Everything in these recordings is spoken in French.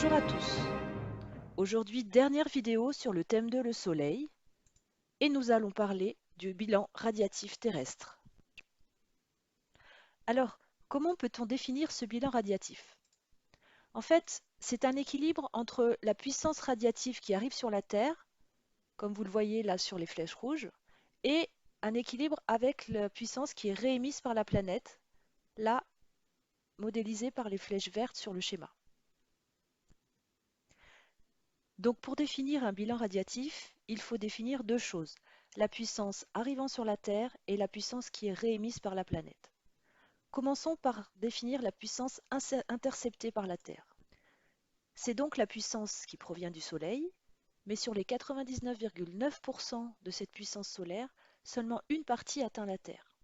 Bonjour à tous. Aujourd'hui, dernière vidéo sur le thème de le Soleil et nous allons parler du bilan radiatif terrestre. Alors, comment peut-on définir ce bilan radiatif? En fait, c'est un équilibre entre la puissance radiative qui arrive sur la Terre, comme vous le voyez là sur les flèches rouges, et un équilibre avec la puissance qui est réémise par la planète, là modélisée par les flèches vertes sur le schéma. Donc pour définir un bilan radiatif, il faut définir deux choses, la puissance arrivant sur la Terre et la puissance qui est réémise par la planète. Commençons par définir la puissance interceptée par la Terre. C'est donc la puissance qui provient du Soleil, mais sur les 99,9% de cette puissance solaire, seulement une partie atteint la Terre.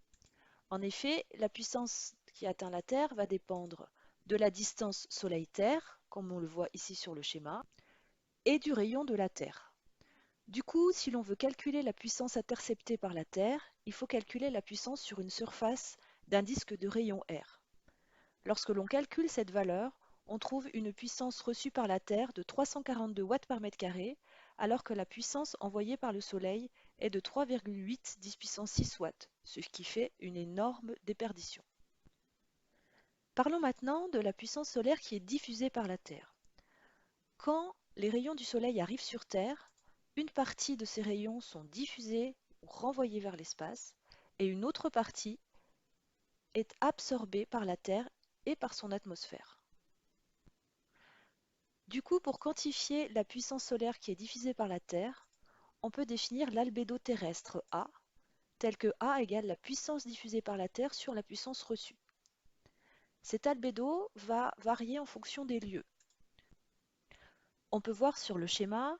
En effet, la puissance qui atteint la Terre va dépendre de la distance Soleil-Terre, comme on le voit ici sur le schéma, et du rayon de la Terre. Du coup, si l'on veut calculer la puissance interceptée par la Terre, il faut calculer la puissance sur une surface d'un disque de rayon R. Lorsque l'on calcule cette valeur, on trouve une puissance reçue par la Terre de 342 watts par mètre carré, alors que la puissance envoyée par le Soleil est de 3,8 10 puissance 6 watts, ce qui fait une énorme déperdition. Parlons maintenant de la puissance solaire qui est diffusée par la Terre. Quand les rayons du Soleil arrivent sur Terre, une partie de ces rayons sont diffusés ou renvoyés vers l'espace et une autre partie est absorbée par la Terre et par son atmosphère. Du coup, pour quantifier la puissance solaire qui est diffusée par la Terre, on peut définir l'albédo terrestre A, tel que A égale la puissance diffusée par la Terre sur la puissance reçue. Cet albédo va varier en fonction des lieux. On peut voir sur le schéma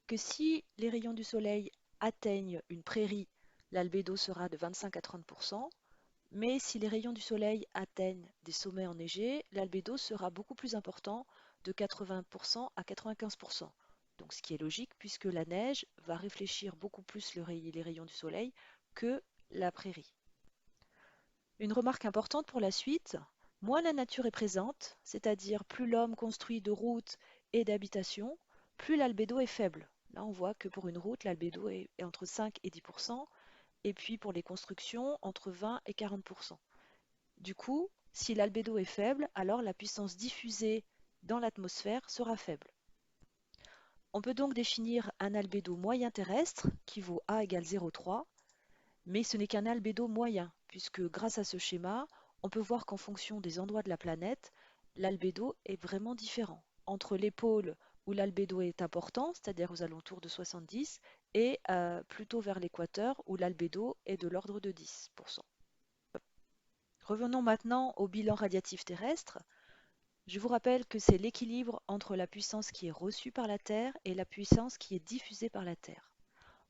que si les rayons du Soleil atteignent une prairie, l'albédo sera de 25 à 30%, mais si les rayons du Soleil atteignent des sommets enneigés, l'albédo sera beaucoup plus important, de 80% à 95%. Donc ce qui est logique puisque la neige va réfléchir beaucoup plus les rayons du Soleil que la prairie. Une remarque importante pour la suite, moins la nature est présente, c'est-à-dire plus l'homme construit de routes et d'habitations, plus l'albédo est faible. Là, on voit que pour une route, l'albédo est entre 5 et 10%, et puis pour les constructions, entre 20 et 40%. Du coup, si l'albédo est faible, alors la puissance diffusée dans l'atmosphère sera faible. On peut donc définir un albédo moyen terrestre qui vaut A égale 0,3, mais ce n'est qu'un albédo moyen, puisque grâce à ce schéma, on peut voir qu'en fonction des endroits de la planète, l'albédo est vraiment différent. Entre les pôles où l'albédo est important, c'est-à-dire aux alentours de 70, et plutôt vers l'équateur où l'albédo est de l'ordre de 10%. Revenons maintenant au bilan radiatif terrestre. Je vous rappelle que c'est l'équilibre entre la puissance qui est reçue par la Terre et la puissance qui est diffusée par la Terre.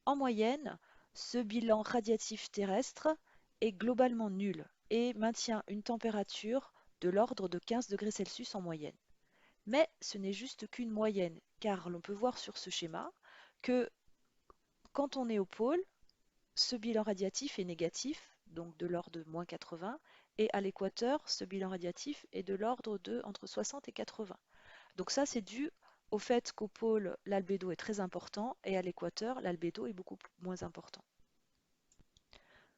En moyenne, ce bilan radiatif terrestre est globalement nul et maintient une température de l'ordre de 15 degrés Celsius en moyenne. Mais ce n'est juste qu'une moyenne, car l'on peut voir sur ce schéma que quand on est au pôle, ce bilan radiatif est négatif, donc de l'ordre de moins 80, et à l'équateur, ce bilan radiatif est de l'ordre de entre 60 et 80. Donc ça, c'est dû au fait qu'au pôle, l'albédo est très important et à l'équateur, l'albédo est beaucoup moins important.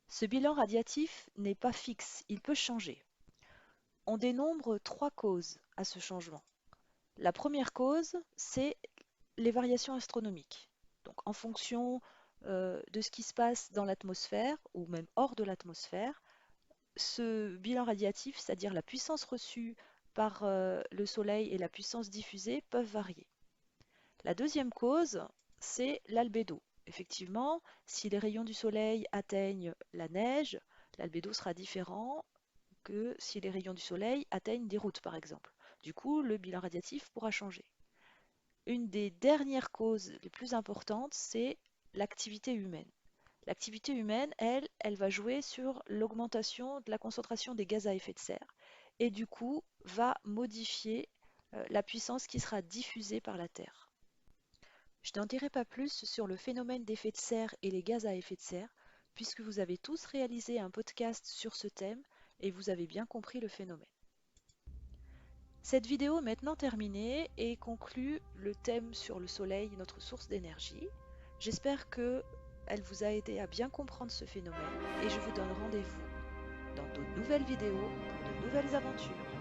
Ce bilan radiatif n'est pas fixe, il peut changer. On dénombre trois causes à ce changement. La première cause, c'est les variations astronomiques. Donc en fonction de ce qui se passe dans l'atmosphère ou même hors de l'atmosphère, ce bilan radiatif, c'est-à-dire la puissance reçue par le Soleil et la puissance diffusée, peuvent varier. La deuxième cause, c'est l'albédo. Effectivement, si les rayons du Soleil atteignent la neige, l'albédo sera différent que si les rayons du Soleil atteignent des routes, par exemple. Du coup, le bilan radiatif pourra changer. Une des dernières causes les plus importantes, c'est l'activité humaine. L'activité humaine, elle va jouer sur l'augmentation de la concentration des gaz à effet de serre et du coup va modifier la puissance qui sera diffusée par la Terre. Je n'en dirai pas plus sur le phénomène d'effet de serre et les gaz à effet de serre, puisque vous avez tous réalisé un podcast sur ce thème et vous avez bien compris le phénomène. Cette vidéo est maintenant terminée et conclut le thème sur le soleil, notre source d'énergie. J'espère que elle vous a aidé à bien comprendre ce phénomène et je vous donne rendez-vous dans de nouvelles vidéos pour de nouvelles aventures.